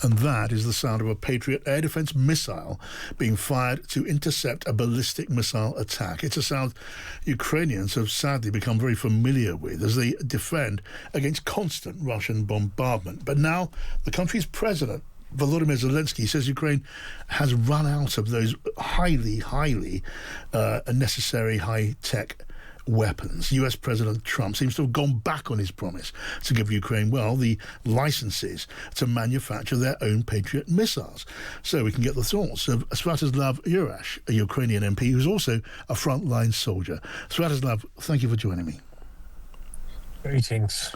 And that is the sound of a Patriot air defense missile being fired to intercept a ballistic missile attack. It's a sound Ukrainians have sadly become very familiar with as they defend against constant Russian bombardment. But now the country's president, Volodymyr Zelensky, says Ukraine has run out of those highly necessary high-tech weapons. US President Trump seems to have gone back on his promise to give Ukraine, well, the licenses to manufacture their own Patriot missiles. So we can get the thoughts of Sviatoslav Yurash, a Ukrainian MP who's also a frontline soldier. Sviatoslav, thank you for joining me. Greetings.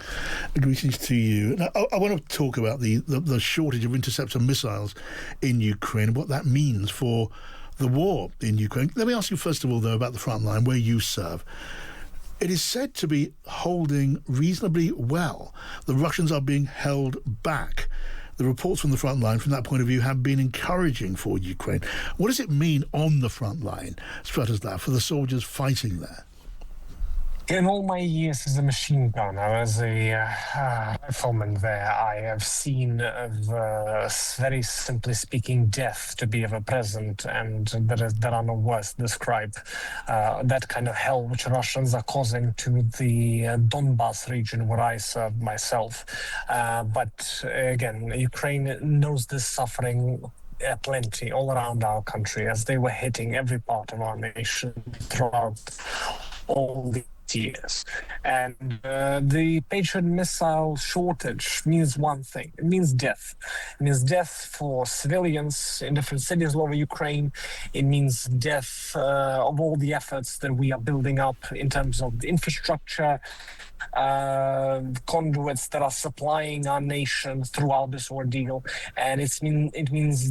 Greetings to you. Now, I want to talk about the shortage of interceptor missiles in Ukraine and what that means for the war in Ukraine. Let me ask you first of all, though, about the front line where you serve. It is said to be holding reasonably well. The Russians are being held back. The reports from the front line from that point of view have been encouraging for Ukraine. What does it mean on the front line, Sviatoslav, for the soldiers fighting there? In all my years as a machine gunner, as a rifleman there, I have seen, very simply speaking, death to be ever present, and there are no words to describe that kind of hell which Russians are causing to the Donbas region where I served myself. But again, Ukraine knows this suffering plenty all around our country as they were hitting every part of our nation throughout all the years. And the Patriot missile shortage means one thing. It means death. It means death for civilians in different cities all over Ukraine. It means death of all the efforts that we are building up in terms of the infrastructure, conduits that are supplying our nation throughout this ordeal. And it means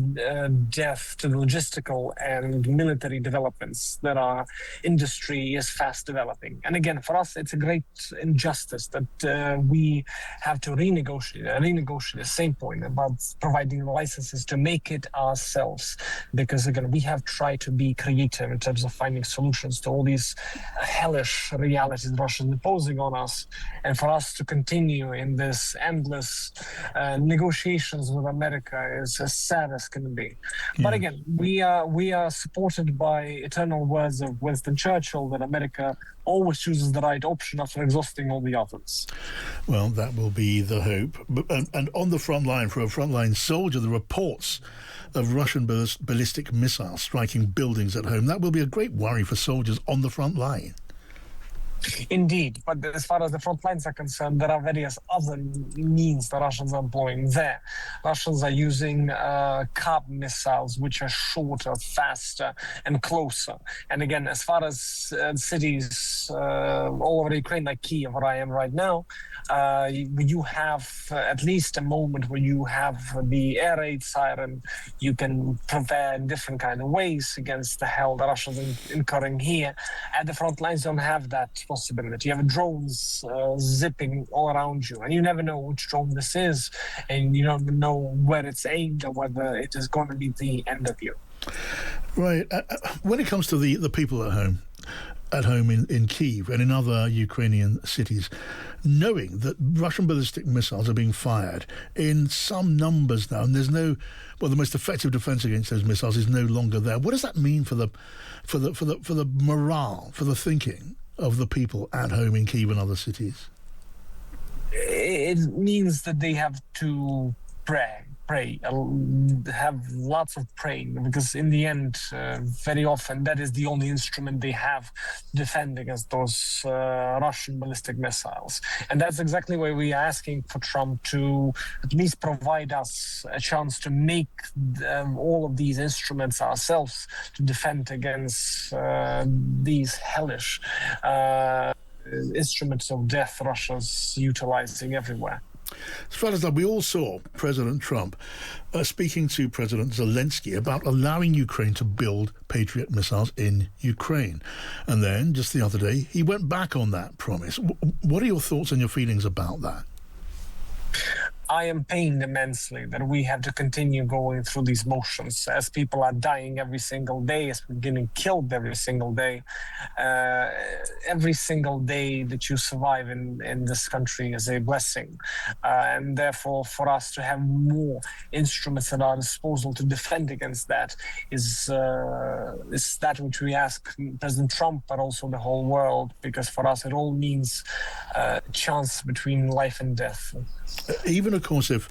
death to the logistical and military developments that our industry is fast developing. And again, for us, it's a great injustice that we have to renegotiate the same point about providing licenses to make it ourselves. Because again, we have tried to be creative in terms of finding solutions to all these hellish realities Russians imposing on us. And for us to continue in this endless negotiations with America is as sad as can be. Yeah. But again, we are supported by eternal words of Winston Churchill that America always chooses the right option after exhausting all the others. Well, that will be the hope. And on the front line, for a frontline soldier, the reports of Russian ballistic missiles striking buildings at home, that will be a great worry for soldiers on the front line. Indeed, but as far as the front lines are concerned, there are various other means the Russians are employing there. Russians are using CAB missiles, which are shorter, faster, and closer. And again, as far as cities all over Ukraine, like Kiev, where I am right now, you have at least a moment where you have the air raid siren. You can prepare in different kind of ways against the hell the Russians are incurring here. And the front lines don't have that possibility. You have drones zipping all around you, and you never know which drone this is, and you don't know where it's aimed or whether it is going to be the end of you. Right. When it comes to the people at home in Kyiv and in other Ukrainian cities, knowing that Russian ballistic missiles are being fired in some numbers now, and the most effective defense against those missiles is no longer there. What does that mean for the morale, for the thinking of the people at home in Kyiv and other cities? It means that they have to pray, have lots of praying, because in the end, very often that is the only instrument they have to defend against those Russian ballistic missiles. And that's exactly why we are asking for Trump to at least provide us a chance to make all of these instruments ourselves to defend against these hellish instruments of death Russia's utilizing everywhere. Sviatoslav, we all saw President Trump speaking to President Zelensky about allowing Ukraine to build Patriot missiles in Ukraine. And then, just the other day, he went back on that promise. What are your thoughts and your feelings about that? I am pained immensely that we have to continue going through these motions as people are dying every single day, as we're getting killed every single day. Every single day that you survive in this country is a blessing. And therefore, for us to have more instruments at our disposal to defend against that is that which we ask President Trump, but also the whole world, because for us it all means a chance between life and death. Even, of course, if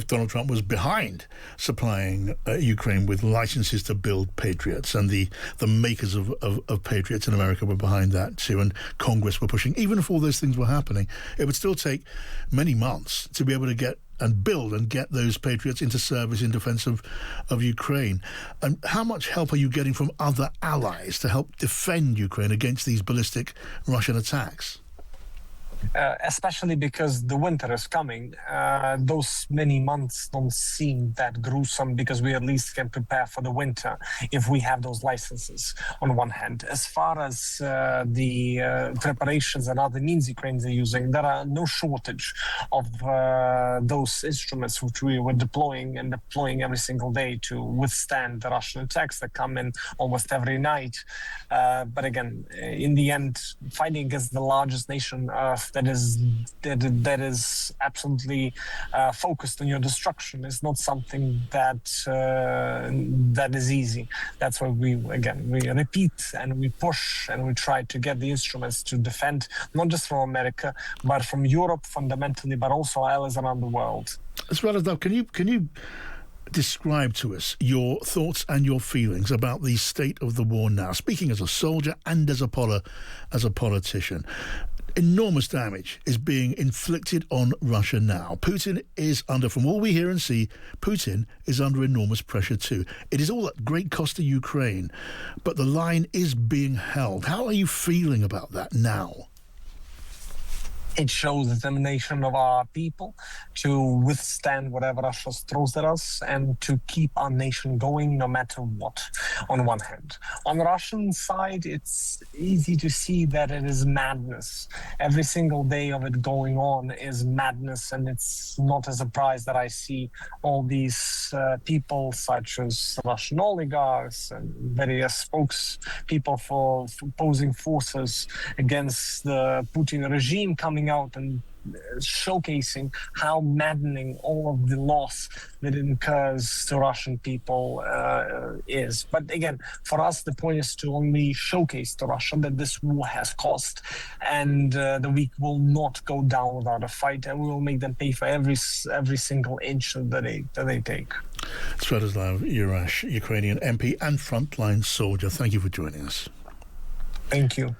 Donald Trump was behind supplying Ukraine with licenses to build Patriots, and the makers of Patriots in America were behind that too, and Congress were pushing, even if all those things were happening, it would still take many months to be able to get and build and get those Patriots into service in defense of Ukraine. And how much help are you getting from other allies to help defend Ukraine against these ballistic Russian attacks? Especially because the winter is coming. Those many months don't seem that gruesome because we at least can prepare for the winter if we have those licenses on one hand. As far as the preparations and other means Ukrainians are using, there are no shortage of those instruments which we were deploying every single day to withstand the Russian attacks that come in almost every night. But again, in the end, fighting against the largest nation on Earth that is absolutely focused on your destruction is not something that is easy. That's why we repeat and we push and we try to get the instruments to defend not just from America but from Europe fundamentally, but also allies around the world. Sviatoslav, can you describe to us your thoughts and your feelings about the state of the war now, speaking as a soldier and as a politician? Enormous damage is being inflicted on Russia now. Putin is under, from all we hear and see, Putin is under enormous pressure too. It is all at great cost to Ukraine, but the line is being held. How are you feeling about that now? It shows the determination of our people to withstand whatever Russia throws at us and to keep our nation going no matter what, on one hand. On the Russian side, it's easy to see that it is madness. Every single day of it going on is madness, and it's not a surprise that I see all these people, such as Russian oligarchs and various spokespeople for opposing forces against the Putin regime, coming out and showcasing how maddening all of the loss that it incurs to Russian people is. But again, for us, the point is to only showcase to Russia that this war has cost, and that we will not go down without a fight, and we will make them pay for every single inch that they take. Sviatoslav Yurash, Ukrainian MP and frontline soldier, thank you for joining us. Thank you.